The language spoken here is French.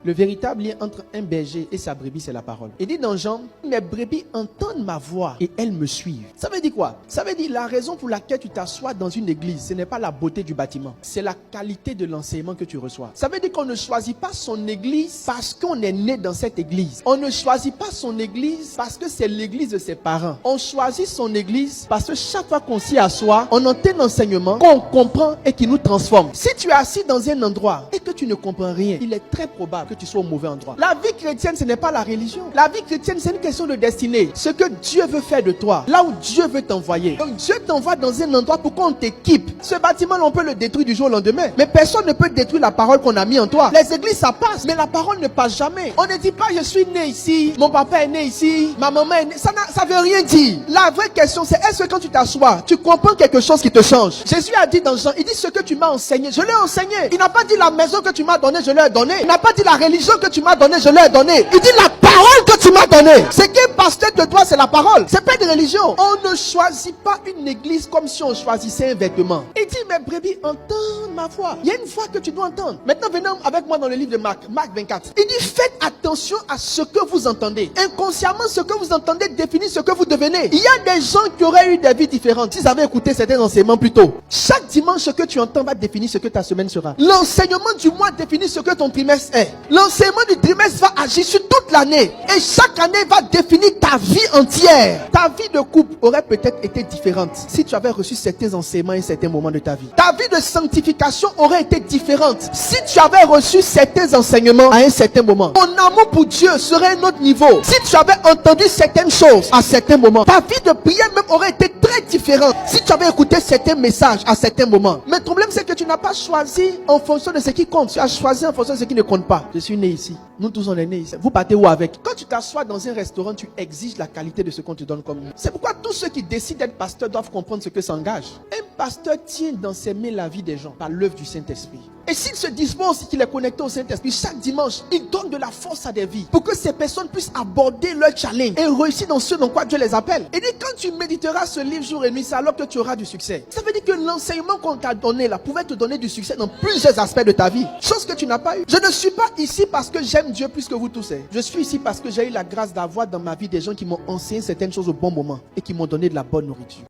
Le véritable lien entre un berger et sa brebis, c'est la parole. Il dit dans Jean, mes brebis entendent ma voix et elles me suivent. Ça veut dire quoi? Ça veut dire la raison pour laquelle tu t'assois dans une église, ce n'est pas la beauté du bâtiment, c'est la qualité de l'enseignement que tu reçois. Ça veut dire qu'on ne choisit pas son église parce qu'on est né dans cette église. On ne choisit pas son église parce que c'est l'église de ses parents. On choisit son église parce que chaque fois qu'on s'y assoit, on entend l'enseignement qu'on comprend et qui nous transforme. Si tu es assis dans un endroit et que tu ne comprends rien, il est très probable que tu sois au mauvais endroit. La vie chrétienne, ce n'est pas la religion. La vie chrétienne, c'est une question de destinée. Ce que Dieu veut faire de toi, là où Dieu veut t'envoyer. Donc Dieu t'envoie dans un endroit pour qu'on t'équipe. Ce bâtiment, on peut le détruire du jour au lendemain. Mais personne ne peut détruire la parole qu'on a mis en toi. Les églises, ça passe, mais la parole ne passe jamais. On ne dit pas, je suis né ici, mon papa est né ici, ma maman est née. Ça veut rien dire. La vraie question, c'est est-ce que quand tu t'assois, tu comprends quelque chose qui te change? Jésus a dit dans Jean, il dit ce que tu m'as enseigné, je l'ai enseigné. Il n'a pas dit la maison que tu m'as donnée, je l'ai donnée. Il n'a pas dit la religion que tu m'as donnée, je l'ai donnée. Il dit la parole que tu m'as donnée. Ce qui est pasteur de toi, c'est la parole. C'est pas une religion. On ne choisit pas une église comme si on choisissait un vêtement. Il dit mes brebis entendent ma voix. Il y a une voix que tu dois entendre. Maintenant venez avec moi dans le livre de Marc, Marc 24. Il dit faites attention à ce que vous entendez. Inconsciemment, ce que vous entendez définit ce que vous devenez. Il y a des gens qui auraient eu des vies différentes s'ils avaient écouté certains enseignements plus tôt. Chaque dimanche, ce que tu entends va définir ce que ta semaine sera. L'enseignement du mois définit ce que ton trimestre est. L'enseignement du trimestre va agir sur toute l'année. Et chaque année va définir ta vie entière. Ta vie de couple aurait peut-être été différente si tu avais reçu certains enseignements à un certain moment de ta vie. Ta vie de sanctification aurait été différente si tu avais reçu certains enseignements à un certain moment. Ton amour pour Dieu serait un autre niveau si tu avais entendu certaines choses à certains moments. Ta vie de prière même aurait été très différente si tu avais écouté certains messages à certains moments. Mais le problème, c'est que tu n'as pas choisi en fonction de ce qui compte. Tu as choisi en fonction de ce qui ne compte pas. Je suis né ici. Nous tous on est nés ici. Vous partez où avec? Quand tu t'assois dans un restaurant, tu exiges la qualité de ce qu'on te donne comme nous. C'est pourquoi tous ceux qui décident d'être pasteurs doivent comprendre ce que ça engage. Un pasteur tient dans ses mains la vie des gens par l'œuvre du Saint-Esprit. Et s'il se dispose, qu'il est connecté au Saint-Esprit, chaque dimanche, il donne de la force à des vies pour que ces personnes puissent aborder leur challenge et réussir dans ce dans quoi Dieu les appelle. Et dit, quand tu méditeras ce livre jour et nuit, c'est alors que tu auras du succès. Ça veut dire que l'enseignement qu'on t'a donné là pouvait te donner du succès dans plusieurs aspects de ta vie. Chose que tu n'as pas eu. Je ne suis pas ici parce que j'aime Dieu plus que vous tous. Je suis ici parce que j'ai eu la grâce d'avoir dans ma vie des gens qui m'ont enseigné certaines choses au bon moment et qui m'ont donné de la bonne nourriture.